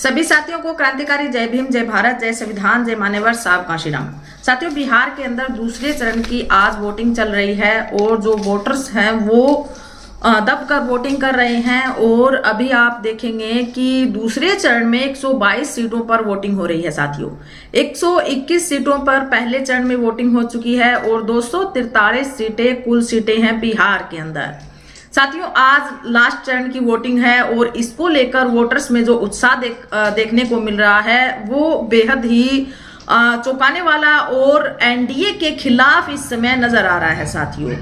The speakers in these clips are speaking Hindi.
सभी साथियों को क्रांतिकारी जय भीम, जय भारत, जय संविधान, जय मान्यवर साहब काशीराम। साथियों, बिहार के अंदर दूसरे चरण की आज वोटिंग चल रही है और जो वोटर्स हैं वो दबकर वोटिंग कर रहे हैं। और अभी आप देखेंगे कि दूसरे चरण में 122 सीटों पर वोटिंग हो रही है। साथियों, 121 सीटों पर पहले चरण में वोटिंग हो चुकी है और 243 सीटें कुल सीटें हैं बिहार के अंदर। साथियों, आज लास्ट चरण की वोटिंग है और इसको लेकर वोटर्स में जो उत्साह देखने को मिल रहा है वो बेहद ही चौंकाने वाला और एनडीए के खिलाफ इस समय नजर आ रहा है। साथियों,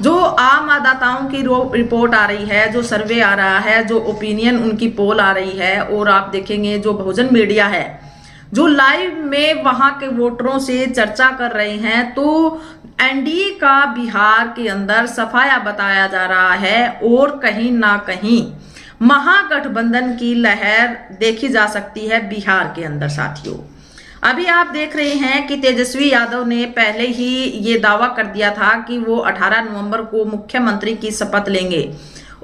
जो आम मतदाताओं की रिपोर्ट आ रही है, जो सर्वे आ रहा है, जो ओपिनियन उनकी पोल आ रही है और आप देखेंगे जो बहुजन मीडिया है जो लाइव में वहां के वोटरों से चर्चा कर रहे हैं, तो एनडीए का बिहार के अंदर सफाया बताया जा रहा है और कहीं ना कहीं महागठबंधन की लहर देखी जा सकती है बिहार के अंदर। साथियों, अभी आप देख रहे हैं कि तेजस्वी यादव ने पहले ही ये दावा कर दिया था कि वो 18 नवंबर को मुख्यमंत्री की शपथ लेंगे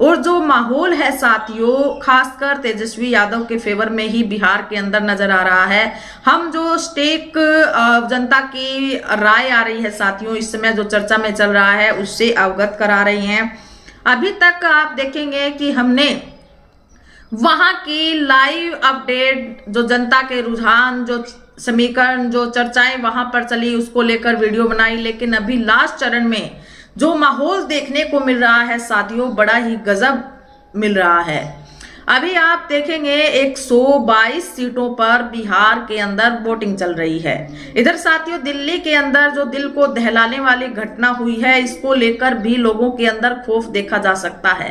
और जो माहौल है साथियों, खासकर तेजस्वी यादव के फेवर में ही बिहार के अंदर नजर आ रहा है। हम जो स्टेक जनता की राय आ रही है साथियों, इस समय जो चर्चा में चल रहा है उससे अवगत करा रही हैं। अभी तक आप देखेंगे कि हमने वहां की लाइव अपडेट, जो जनता के रुझान, जो समीकरण, जो चर्चाएं वहां पर चली, उसको लेकर वीडियो बनाई। लेकिन अभी लास्ट चरण में जो माहौल देखने को मिल रहा है साथियों, बड़ा ही गजब मिल रहा है। अभी आप देखेंगे 122 सीटों पर बिहार के अंदर वोटिंग चल रही है। इधर साथियों, दिल्ली के अंदर जो दिल को दहलाने वाली घटना हुई है, इसको लेकर भी लोगों के अंदर खौफ देखा जा सकता है।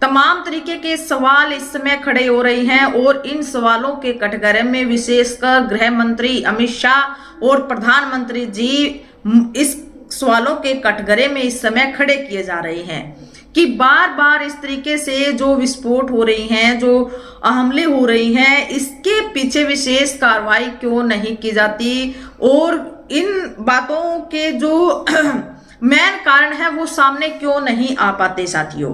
तमाम तरीके के सवाल इस समय खड़े हो रहे हैं और इन सवालों के कटघरे में विशेषकर गृह मंत्री अमित शाह और प्रधानमंत्री जी इस सवालों के कटघरे में इस समय खड़े किए जा रहे हैं कि बार बार इस तरीके से जो विस्फोट हो रही हैं, जो हमले हो रही हैं, इसके पीछे विशेष कार्रवाई क्यों नहीं की जाती और इन बातों के जो मेन कारण है वो सामने क्यों नहीं आ पाते। साथियों,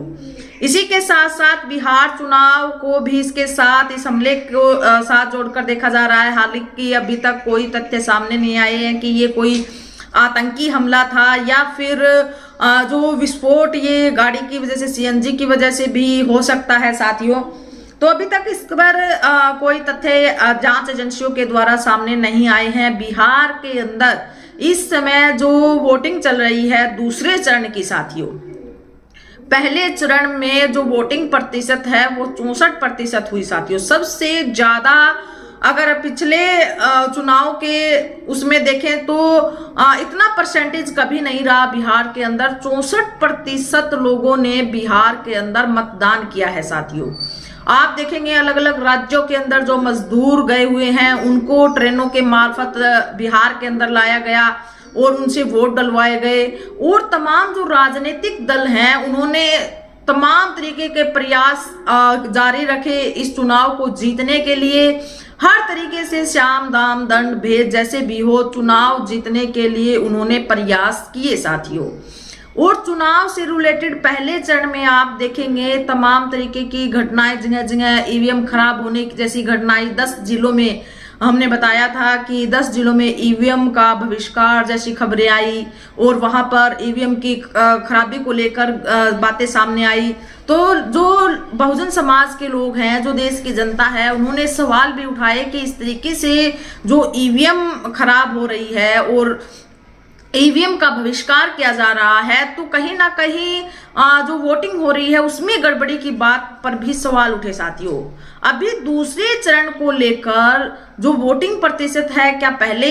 इसी के साथ साथ बिहार चुनाव को भी इसके साथ, इस हमले को साथ जोड़कर देखा जा रहा है। हालांकि अभी तक कोई तथ्य सामने नहीं आए हैं कि ये कोई आतंकी हमला था या फिर जो विस्फोट ये गाड़ी की वजह से, सीएनजी की वजह से भी हो सकता है। साथियों, तो अभी तक इस पर कोई तथ्य जांच एजेंसियों के द्वारा सामने नहीं आए हैं। बिहार के अंदर इस समय जो वोटिंग चल रही है दूसरे चरण की साथियों, पहले चरण में जो वोटिंग प्रतिशत है वो 64% हुई। साथियों, सबसे ज्यादा अगर पिछले चुनाव के उसमें देखें तो इतना परसेंटेज कभी नहीं रहा बिहार के अंदर। 64% लोगों ने बिहार के अंदर मतदान किया है। साथियों, आप देखेंगे अलग अलग राज्यों के अंदर जो मजदूर गए हुए हैं उनको ट्रेनों के मार्फत बिहार के अंदर लाया गया और उनसे वोट डलवाए गए और तमाम जो राजनीतिक दल हैं उन्होंने तमाम तरीके के प्रयास जारी रखे इस चुनाव को जीतने के लिए। हर तरीके से साम दाम दंड भेद जैसे भी हो, चुनाव जीतने के लिए उन्होंने प्रयास किए। साथियों, और चुनाव से रिलेटेड पहले चरण में आप देखेंगे तमाम तरीके की घटनाएं, जगह जगह ईवीएम खराब होने की जैसी घटनाएं 10 जिलों में हमने बताया था कि 10 जिलों में ईवीएम का बहिष्कार जैसी खबरें आई और वहां पर ईवीएम की खराबी को लेकर बातें सामने आई। तो जो बहुजन समाज के लोग हैं, जो देश की जनता है, उन्होंने सवाल भी उठाए कि इस तरीके से जो ईवीएम खराब हो रही है और ईवीएम का बहिष्कार किया जा रहा है, तो कहीं ना कहीं जो वोटिंग हो रही है उसमें गड़बड़ी की बात पर भी सवाल उठे। साथियों, अभी दूसरे चरण को लेकर जो वोटिंग प्रतिशत है, क्या पहले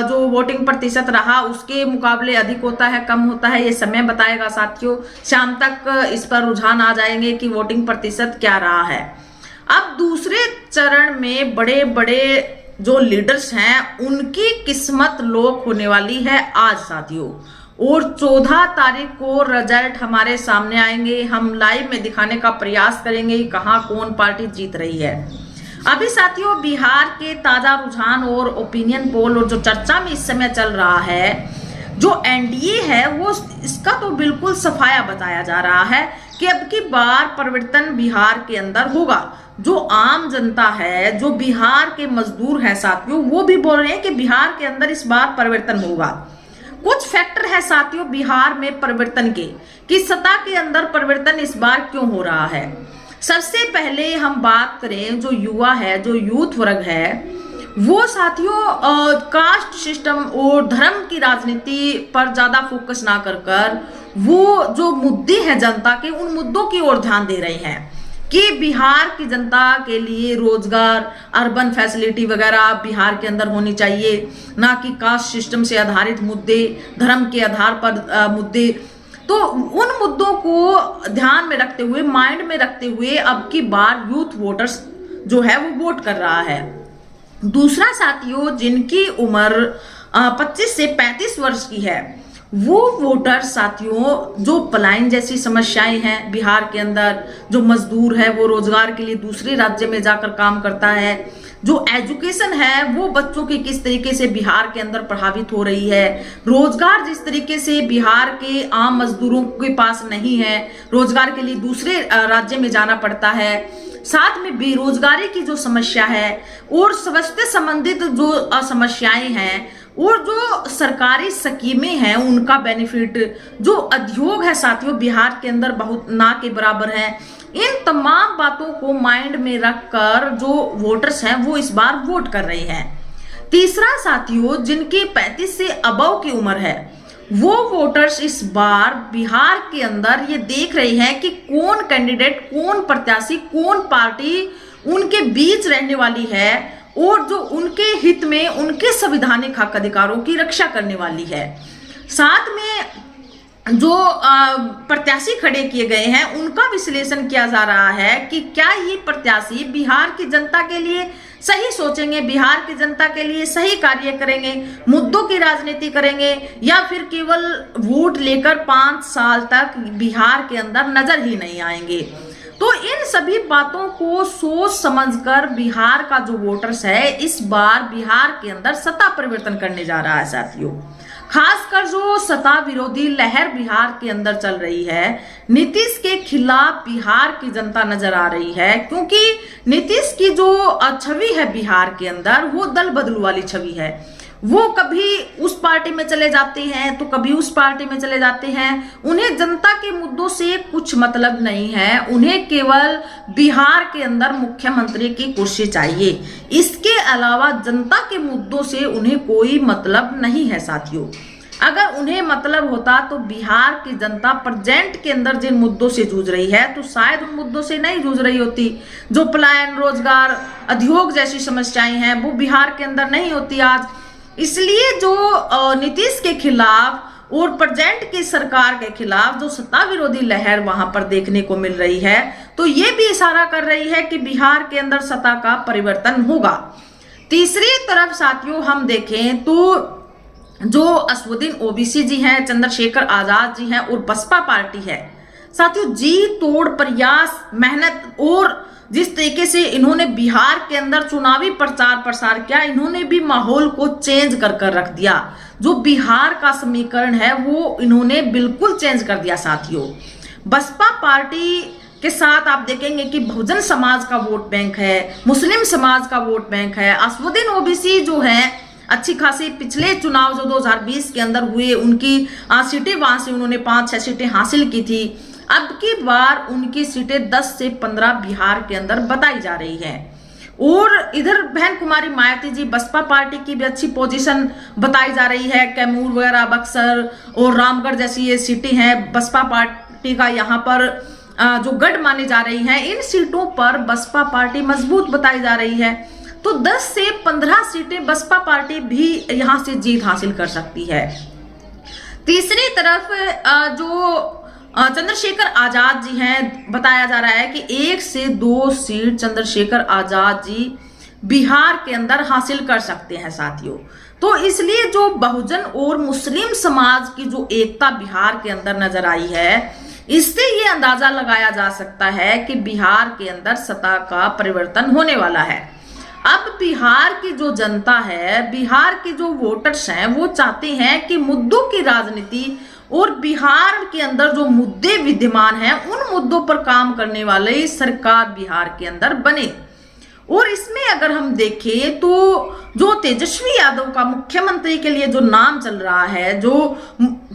जो वोटिंग प्रतिशत रहा उसके मुकाबले अधिक होता है, कम होता है, ये समय बताएगा। साथियों, शाम तक इस पर रुझान आ जाएंगे कि वोटिंग प्रतिशत क्या रहा है। अब दूसरे चरण में बड़े बड़े जो लीडर्स हैं उनकी किस्मत लोक होने वाली है आज। साथियों, और 14 तारीख को रिजल्ट हमारे सामने आएंगे। हम लाइव में दिखाने का प्रयास करेंगे कि कहां कौन पार्टी जीत रही है। अभी साथियों, बिहार के ताजा रुझान और ओपिनियन पोल और जो चर्चा में इस समय चल रहा है, जो एनडीए है वो इसका तो बिल्कुल सफाया बताया जा रहा है कि अब की बार परिवर्तन बिहार के अंदर होगा। जो आम जनता है, जो बिहार के मजदूर हैं साथियों, वो भी बोल रहे हैं कि बिहार के अंदर इस बार परिवर्तन होगा। कुछ फैक्टर है साथियों बिहार में परिवर्तन के, कि सत्ता के अंदर परिवर्तन इस बार क्यों हो रहा है। सबसे पहले हम बात करें, जो युवा है, जो यूथ वर्ग है, वो साथियों कास्ट सिस्टम और धर्म की राजनीति पर ज्यादा फोकस ना कर वो जो मुद्दे हैं जनता के, उन मुद्दों की ओर ध्यान दे रहे हैं कि बिहार की जनता के लिए रोजगार, अर्बन फैसिलिटी वगैरह बिहार के अंदर होनी चाहिए, ना कि कास्ट सिस्टम से आधारित मुद्दे, धर्म के आधार पर मुद्दे। तो उन मुद्दों को ध्यान में रखते हुए, माइंड में रखते हुए अब की बार यूथ वोटर्स जो है वो वोट कर रहा है। दूसरा साथियों, जिनकी उम्र 25 से 35 वर्ष की है, वो वोटर साथियों जो पलायन जैसी समस्याएं हैं बिहार के अंदर, जो मजदूर है वो रोजगार के लिए दूसरे राज्य में जाकर काम करता है, जो एजुकेशन है वो बच्चों की किस तरीके से बिहार के अंदर प्रभावित हो रही है, रोजगार जिस तरीके से बिहार के आम मजदूरों के पास नहीं है, रोजगार के लिए दूसरे राज्य में जाना पड़ता है, साथ में बेरोजगारी की जो समस्या है और स्वास्थ्य संबंधित जो समस्याएं हैं, और जो सरकारी स्कीमें हैं उनका बेनिफिट, जो उद्योग है साथियों बिहार के अंदर बहुत ना के बराबर है, इन तमाम बातों को माइंड में रखकर जो वोटर्स हैं वो इस बार वोट कर रहे हैं। तीसरा साथियों, जिनकी 35 से अबव की उम्र है, वो वोटर्स इस बार बिहार के अंदर ये देख रहे हैं कि कौन कैंडिडेट, कौन प्रत्याशी, कौन पार्टी उनके बीच रहने वाली है और जो उनके हित में, उनके संवैधानिक हक अधिकारों की रक्षा करने वाली है। साथ में जो प्रत्याशी खड़े किए गए हैं उनका विश्लेषण किया जा रहा है कि क्या ये प्रत्याशी बिहार की जनता के लिए सही सोचेंगे, बिहार की जनता के लिए सही कार्य करेंगे, मुद्दों की राजनीति करेंगे, या फिर केवल वोट लेकर 5 साल तक बिहार के अंदर नजर ही नहीं आएंगे। तो इन सभी बातों को सोच समझकर बिहार का जो वोटर्स है इस बार बिहार के अंदर सत्ता परिवर्तन करने जा रहा है साथियों। खासकर जो सत्ता विरोधी लहर बिहार के अंदर चल रही है, नीतीश के खिलाफ बिहार की जनता नजर आ रही है, क्योंकि नीतीश की जो छवि है बिहार के अंदर वो दल बदलू वाली छवि है। वो कभी उस पार्टी में चले जाते हैं तो कभी उस पार्टी में चले जाते हैं। उन्हें जनता के मुद्दों से कुछ मतलब नहीं है, उन्हें केवल बिहार के अंदर मुख्यमंत्री की कुर्सी चाहिए। इसके अलावा जनता के मुद्दों से उन्हें कोई मतलब नहीं है साथियों। अगर उन्हें मतलब होता तो बिहार की जनता प्रेजेंट के अंदर जिन मुद्दों से जूझ रही है तो शायद उन मुद्दों से नहीं जूझ रही होती। जो पलायन, रोजगार, उद्योग जैसी समस्याएं हैं वो बिहार के अंदर नहीं होती आज। इसलिए जो नीतीश के खिलाफ और प्रेजेंट की सरकार के खिलाफ जो सत्ता विरोधी लहर वहां पर देखने को मिल रही है, तो ये भी इशारा कर रही है कि बिहार के अंदर सत्ता का परिवर्तन होगा। तीसरी तरफ साथियों हम देखें तो जो असदुद्दीन ओवैसी जी हैं, चंद्रशेखर आजाद जी हैं और बसपा पार्टी है साथियों, जी तोड़ प्रयास, मेहनत और जिस तरीके से इन्होंने बिहार के अंदर चुनावी प्रचार प्रसार किया, इन्होंने भी माहौल को चेंज कर रख दिया। जो बिहार का समीकरण है वो इन्होंने बिल्कुल चेंज कर दिया साथियों। बसपा पार्टी के साथ आप देखेंगे कि बहुजन समाज का वोट बैंक है, मुस्लिम समाज का वोट बैंक है। असदुद्दीन ओवैसी जो है अच्छी खासी पिछले चुनाव जो 2020 के अंदर हुए उनकी सीटें, वहां से उन्होंने 5-6 सीटें हासिल की थी। अब की बार उनकी सीटें 10 से 15 बिहार के अंदर बताई जा रही है। और इधर बहन कुमारी मायावती जी बसपा पार्टी की भी अच्छी पोजीशन बताई जा रही है। कैमूर वगैरह, बक्सर और रामगढ़ जैसी ये सीटें हैं बसपा पार्टी का, यहाँ पर जो गढ़ मानी जा रही हैं, इन सीटों पर बसपा पार्टी मजबूत बताई जा रही है। तो 10 से 15 सीटें बसपा पार्टी भी यहां से जीत हासिल कर सकती है। तीसरी तरफ जो चंद्रशेखर आजाद जी हैं, बताया जा रहा है कि 1 से 2 सीट चंद्रशेखर आजाद जी बिहार के अंदर हासिल कर सकते हैं साथियों। तो इसलिए जो बहुजन और मुस्लिम समाज की जो एकता बिहार के अंदर नजर आई है, इससे ये अंदाजा लगाया जा सकता है कि बिहार के अंदर सत्ता का परिवर्तन होने वाला है। अब बिहार की जो जनता है, बिहार के जो वोटर्स हैं, वो चाहते हैं कि मुद्दों की राजनीति और बिहार के अंदर जो मुद्दे विद्यमान हैं उन मुद्दों पर काम करने वाले सरकार बिहार के अंदर बने। और इसमें अगर हम देखें तो जो तेजस्वी यादव का मुख्यमंत्री के लिए जो नाम चल रहा है, जो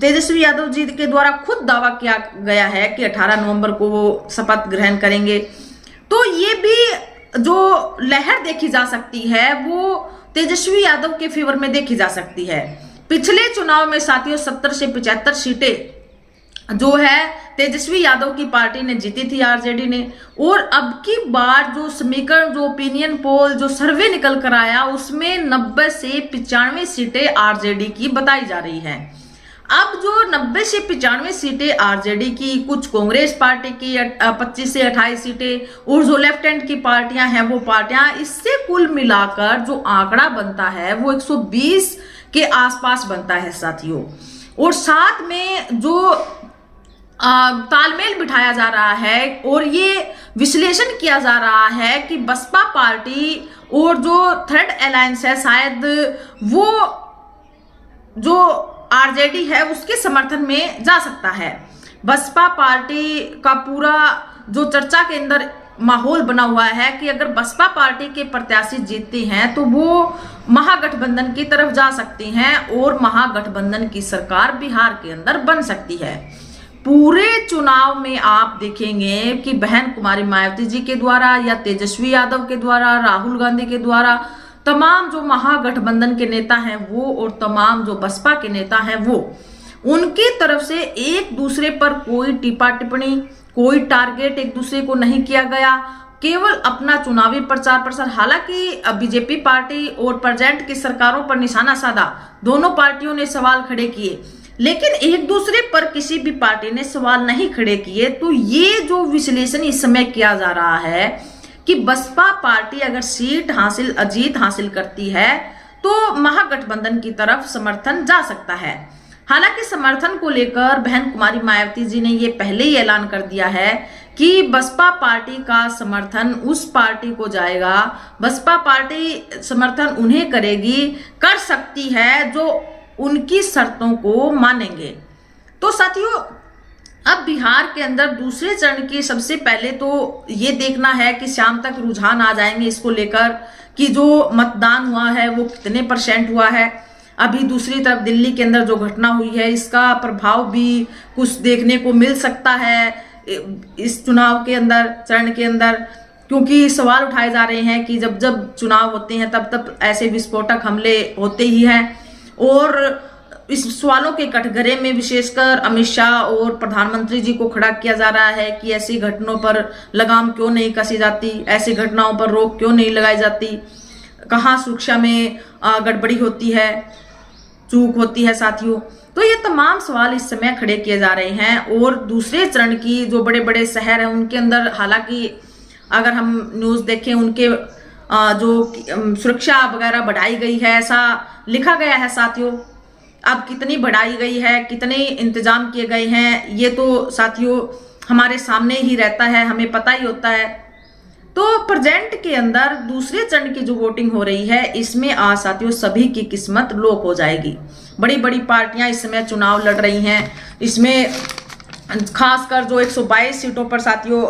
तेजस्वी यादव जी के द्वारा खुद दावा किया गया है कि 18 नवंबर को वो शपथ ग्रहण करेंगे, तो ये भी जो लहर देखी जा सकती है वो तेजस्वी यादव के फेवर में देखी जा सकती है। पिछले चुनाव में साथियों 70 से 75 सीटें जो है तेजस्वी यादव की पार्टी ने जीती थी, आरजेडी ने। और अब की बार जो समीकरण, जो ओपिनियन पोल, जो सर्वे निकल कर आया उसमें 90 से 95 सीटें आरजेडी की बताई जा रही है। अब जो 90 से 95 सीटें आरजेडी की, कुछ कांग्रेस पार्टी की 25 से 28 सीटें और जो लेफ्ट हैंड की पार्टियां हैं वो पार्टियां, इससे कुल मिलाकर जो आंकड़ा बनता है वो 120 के आसपास बनता है साथियों। और साथ में जो तालमेल बिठाया जा रहा है और ये विश्लेषण किया जा रहा है कि बसपा पार्टी और जो थर्ड अलायंस है शायद वो जो आरजेडी है उसके समर्थन में जा सकता है। बसपा पार्टी का पूरा जो चर्चा के अंदर माहौल बना हुआ है कि अगर बसपा पार्टी के प्रत्याशी जीतते हैं तो वो महागठबंधन की तरफ जा सकती हैं और महागठबंधन की सरकार बिहार के अंदर बन सकती है। पूरे चुनाव में आप देखेंगे कि बहन कुमारी मायावती जी के द्वारा या तेजस्वी यादव के द्वारा, राहुल गांधी के द्वारा, तमाम जो महागठबंधन के नेता हैं वो और तमाम जो बसपा के नेता हैं वो, उनकी तरफ से एक दूसरे पर कोई टीपा टिप्पणी, कोई टारगेट एक दूसरे को नहीं किया गया, केवल अपना चुनावी प्रचार प्रसार। हालांकि बीजेपी पार्टी और प्रेजेंट की सरकारों पर निशाना साधा, दोनों पार्टियों ने सवाल खड़े किए, लेकिन एक दूसरे पर किसी भी पार्टी ने सवाल नहीं खड़े किए। तो ये जो विश्लेषण इस समय किया जा रहा है कि बसपा पार्टी अगर जीत हासिल करती है तो महागठबंधन की तरफ समर्थन जा सकता है। हालांकि समर्थन को लेकर बहन कुमारी मायावती जी ने ये पहले ही ऐलान कर दिया है कि बसपा पार्टी का समर्थन उस पार्टी को जाएगा, बसपा पार्टी समर्थन उन्हें कर सकती है जो उनकी शर्तों को मानेंगे। तो साथियों अब बिहार के अंदर दूसरे चरण की सबसे पहले तो ये देखना है कि शाम तक रुझान आ जाएंगे इसको लेकर कि जो मतदान हुआ है वो कितने % हुआ है। अभी दूसरी तरफ दिल्ली के अंदर जो घटना हुई है इसका प्रभाव भी कुछ देखने को मिल सकता है इस चुनाव के अंदर, चरण के अंदर, क्योंकि सवाल उठाए जा रहे हैं कि जब जब चुनाव होते हैं तब तब ऐसे विस्फोटक हमले होते ही हैं। और इस सवालों के कटघरे में विशेषकर अमित शाह और प्रधानमंत्री जी को खड़ा किया जा रहा है कि ऐसी घटनाओं पर लगाम क्यों नहीं कसी जाती, ऐसी घटनाओं पर रोक क्यों नहीं लगाई जाती, कहाँ सुरक्षा में गड़बड़ी होती है, चूक होती है साथियों। तो ये तमाम सवाल इस समय खड़े किए जा रहे हैं। और दूसरे चरण की जो बड़े बड़े शहर हैं उनके अंदर हालांकि अगर हम न्यूज़ देखें उनके जो सुरक्षा वगैरह बढ़ाई गई है ऐसा लिखा गया है साथियों। अब कितनी बढ़ाई गई है, कितने इंतजाम किए गए हैं, ये तो साथियों हमारे सामने ही रहता है, हमें पता ही होता है। तो प्रेजेंट के अंदर दूसरे चरण की जो वोटिंग हो रही है इसमें आज साथियों सभी की किस्मत लोक हो जाएगी। बड़ी बड़ी पार्टियां इस समय चुनाव लड़ रही हैं। इसमें खासकर जो 122 सीटों पर साथियों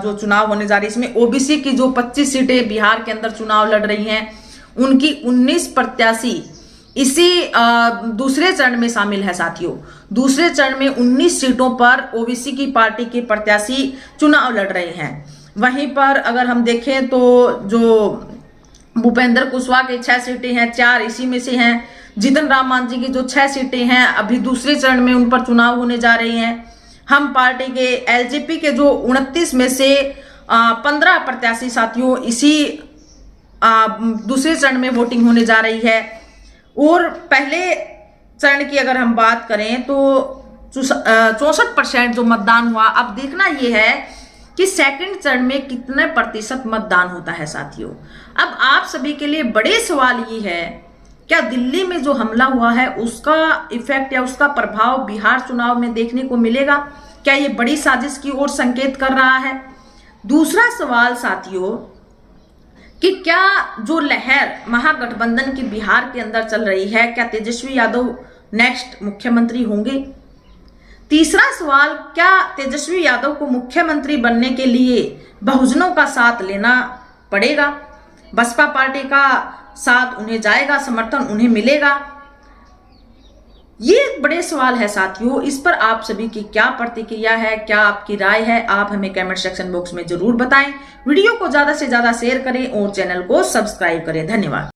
जो चुनाव होने जा रही है, इसमें ओबीसी की जो 25 सीटें बिहार के अंदर चुनाव लड़ रही हैं उनकी 19 प्रत्याशी इसी दूसरे चरण में शामिल है साथियों। दूसरे चरण में 19 सीटों पर ओबीसी की पार्टी के प्रत्याशी चुनाव लड़ रहे हैं। वहीं पर अगर हम देखें तो जो भूपेंद्र कुशवाहा की 6 सीटें हैं, 4 इसी में से हैं। जीतन राम मांझी की जो 6 सीटें हैं अभी दूसरे चरण में उन पर चुनाव होने जा रही हैं। हम पार्टी के एलजेपी के जो 29 में से 15 प्रत्याशी साथियों इसी दूसरे चरण में वोटिंग होने जा रही है। और पहले चरण की अगर हम बात करें तो 64% जो मतदान हुआ। अब देखना यह है कि सेकंड चरण में कितने % मतदान होता है साथियों। अब आप सभी के लिए बड़े सवाल ये है, क्या दिल्ली में जो हमला हुआ है उसका इफेक्ट या उसका प्रभाव बिहार चुनाव में देखने को मिलेगा? क्या ये बड़ी साजिश की ओर संकेत कर रहा है? दूसरा सवाल साथियों कि क्या जो लहर महागठबंधन की बिहार के अंदर चल रही है, क्या तेजस्वी यादव नेक्स्ट मुख्यमंत्री होंगे? तीसरा सवाल, क्या तेजस्वी यादव को मुख्यमंत्री बनने के लिए बहुजनों का साथ लेना पड़ेगा? बसपा पार्टी का साथ उन्हें जाएगा, समर्थन उन्हें मिलेगा? ये बड़े सवाल है साथियों। इस पर आप सभी की क्या प्रतिक्रिया है, क्या आपकी राय है, आप हमें कमेंट सेक्शन बॉक्स में जरूर बताएं। वीडियो को ज्यादा से ज्यादा शेयर करें और चैनल को सब्सक्राइब करें। धन्यवाद।